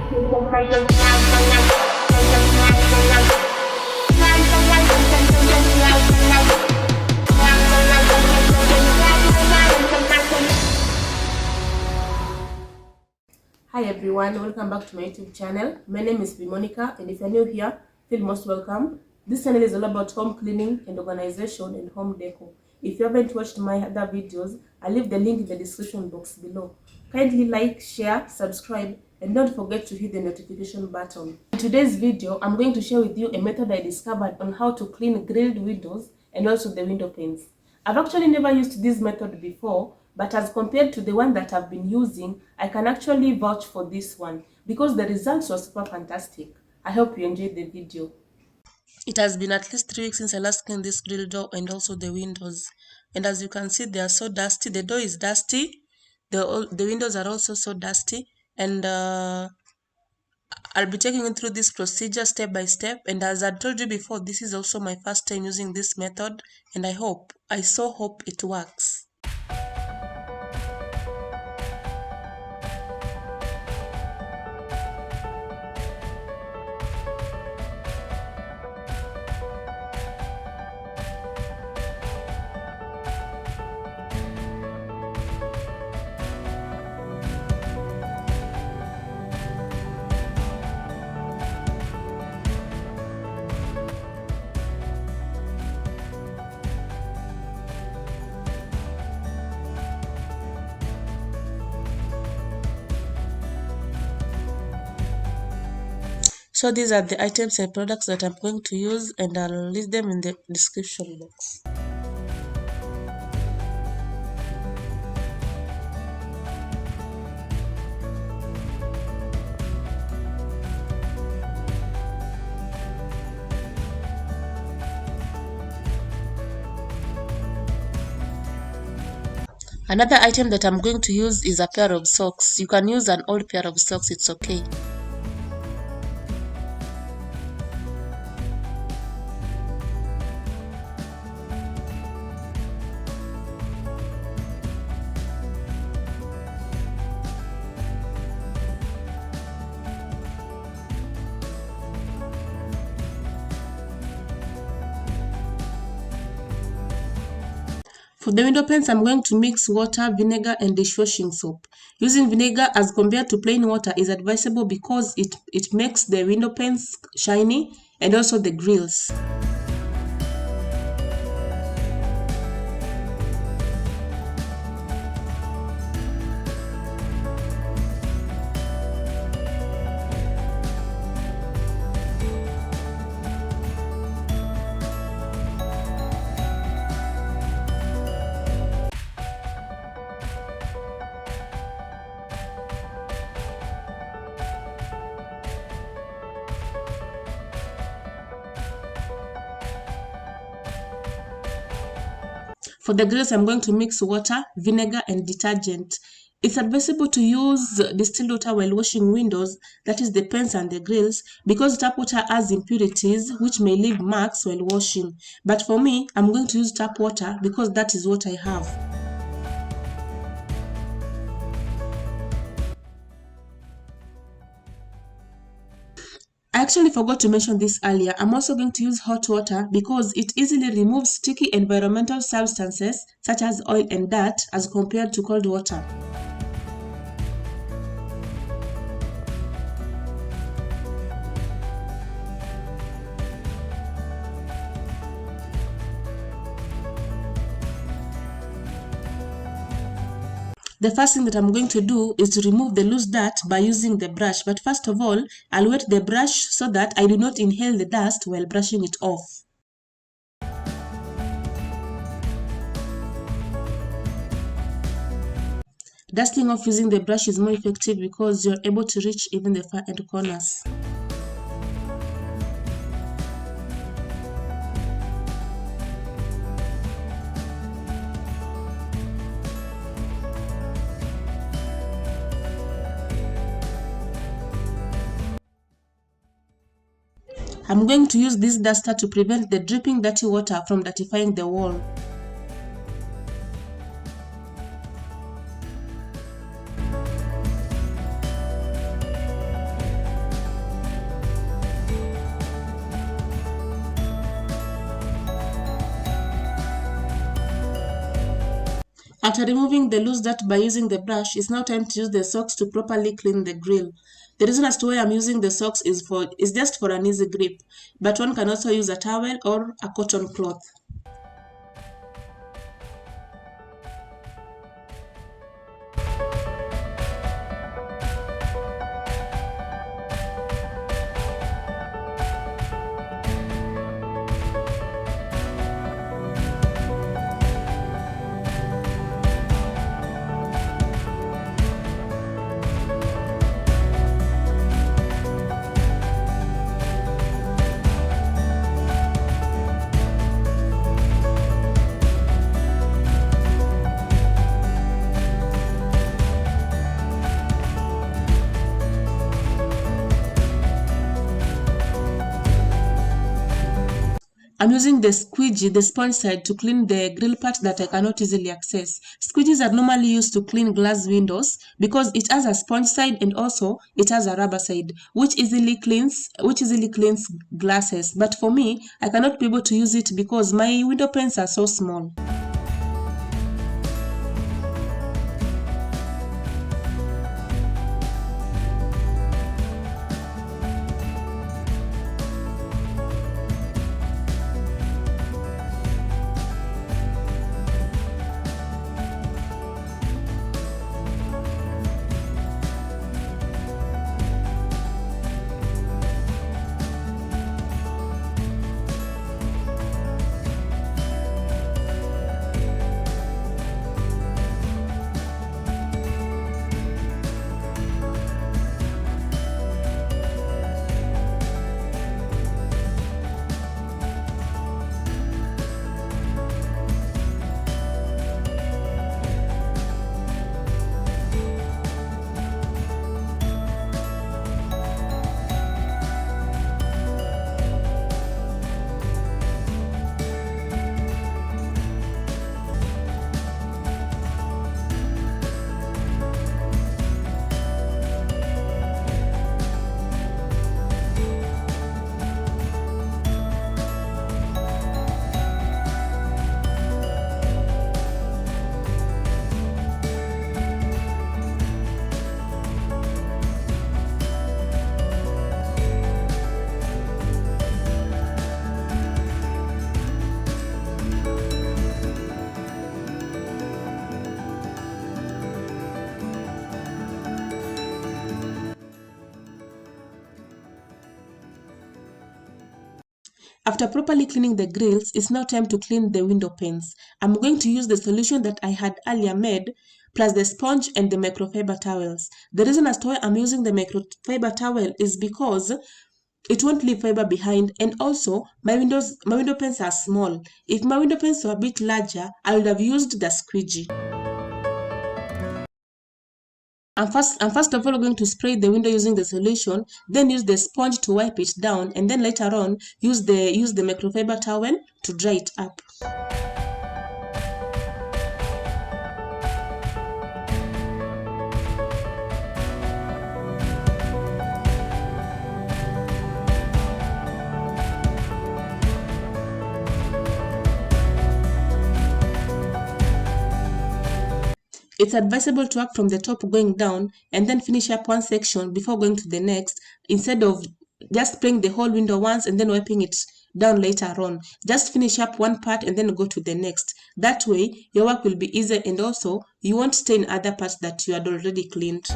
Hi everyone, welcome back to my YouTube channel. My name is Monica, and if you're new here, feel most welcome. This channel is all about home cleaning and organization and home decor. If you haven't watched my other videos, I'll leave the link in the description box below. Kindly like, share, subscribe, and don't forget to hit the notification button. In today's video, I'm going to share with you a method I discovered on how to clean grilled windows and also the window panes. I've actually never used this method before, but as compared to the one that I've been using, I can actually vouch for this one because the results were super fantastic. I hope you enjoyed the video. It has been at least 3 weeks since I last cleaned this grill door and also the windows. And as you can see, they are so dusty. The door is dusty. The windows are also so dusty. And I'll be taking you through this procedure step by step. And as I told you before, this is also my first time using this method. And I so hope it works. So these are the items and products that I'm going to use, and I'll list them in the description box. Another item that I'm going to use is a pair of socks. You can use an old pair of socks, it's okay. For the window panes, I'm going to mix water, vinegar, and dishwashing soap. Using vinegar as compared to plain water is advisable because it makes the window panes shiny and also the grills. For the grills, I'm going to mix water, vinegar, and detergent. It's advisable to use distilled water while washing windows, that is the panes and the grills, because tap water has impurities which may leave marks while washing. But for me, I'm going to use tap water because that is what I have. I actually forgot to mention this earlier. I'm also going to use hot water because it easily removes sticky environmental substances such as oil and dirt as compared to cold water. The first thing that I'm going to do is to remove the loose dirt by using the brush. But first of all, I'll wet the brush so that I do not inhale the dust while brushing it off. Dusting off using the brush is more effective because you're able to reach even the far end corners. I'm going to use this duster to prevent the dripping dirty water from dirtifying the wall. After removing the loose dirt by using the brush, it's now time to use the socks to properly clean the grill. The reason as to why I'm using the socks is just for an easy grip, but one can also use a towel or a cotton cloth. I'm using the squeegee, the sponge side, to clean the grill part that I cannot easily access. Squeegees are normally used to clean glass windows because it has a sponge side and also it has a rubber side, which easily cleans glasses. But for me, I cannot be able to use it because my window panes are so small. After properly cleaning the grills, it's now time to clean the window panes. I'm going to use the solution that I had earlier made, plus the sponge and the microfiber towels. The reason as to why I'm using the microfiber towel is because it won't leave fiber behind, and also my window panes are small. If my window panes were a bit larger, I would have used the squeegee. I'm first of all going to spray the window using the solution, then use the sponge to wipe it down, and then later on use the microfiber towel to dry it up. It's advisable to work from the top going down and then finish up one section before going to the next, instead of just spraying the whole window once and then wiping it down later on. Just finish up one part and then go to the next. That way, your work will be easier, and also you won't stain other parts that you had already cleaned.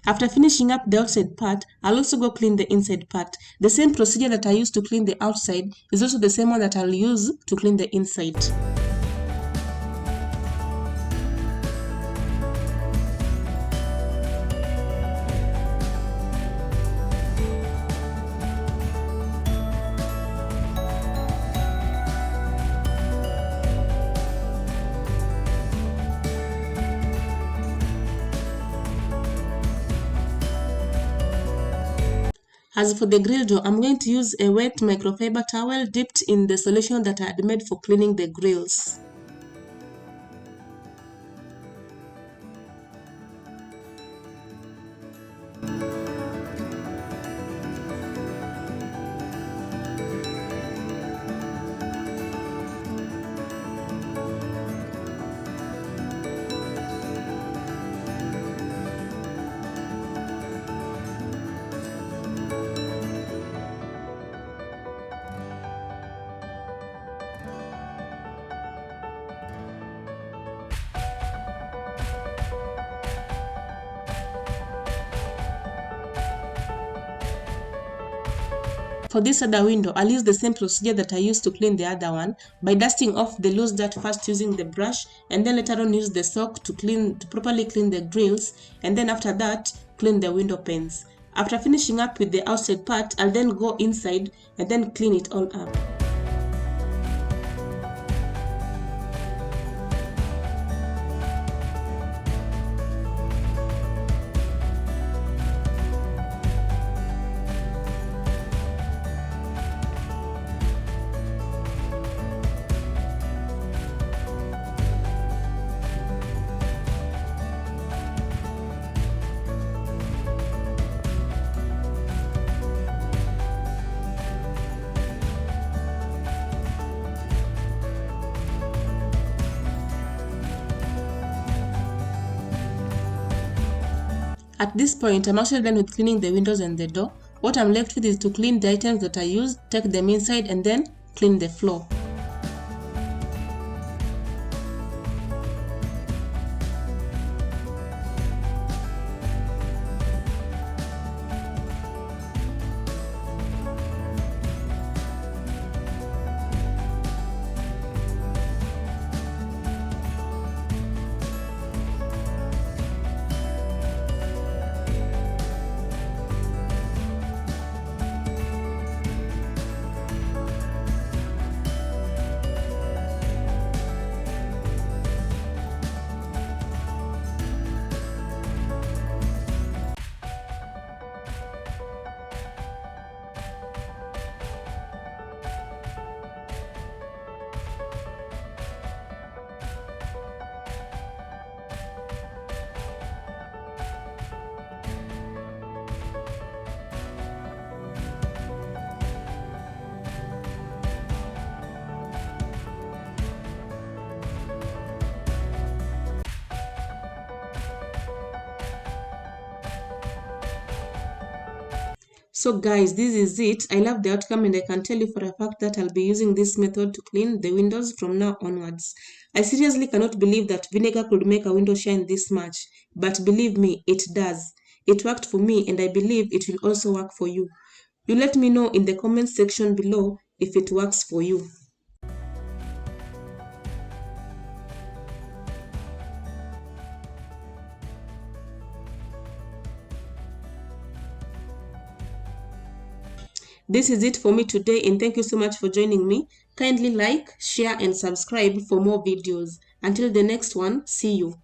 After finishing up the outside part, I'll also go clean the inside part. The same procedure that I used to clean the outside is also the same one that I'll use to clean the inside. As for the grill door, I'm going to use a wet microfiber towel dipped in the solution that I had made for cleaning the grills. For this other window, I'll use the same procedure that I used to clean the other one by dusting off the loose dirt first using the brush, and then later on use the sock to properly clean the grills, and then after that clean the window panes. After finishing up with the outside part, I'll then go inside and then clean it all up. At this point, I'm actually done with cleaning the windows and the door. What I'm left with is to clean the items that I used, take them inside, and then clean the floor. So guys, this is it. I love the outcome, and I can tell you for a fact that I'll be using this method to clean the windows from now onwards. I seriously cannot believe that vinegar could make a window shine this much, but believe me, it does. It worked for me, and I believe it will also work for you. You let me know in the comment section below if it works for you. This is it for me today, and thank you so much for joining me. Kindly like, share, and subscribe for more videos. Until the next one, see you.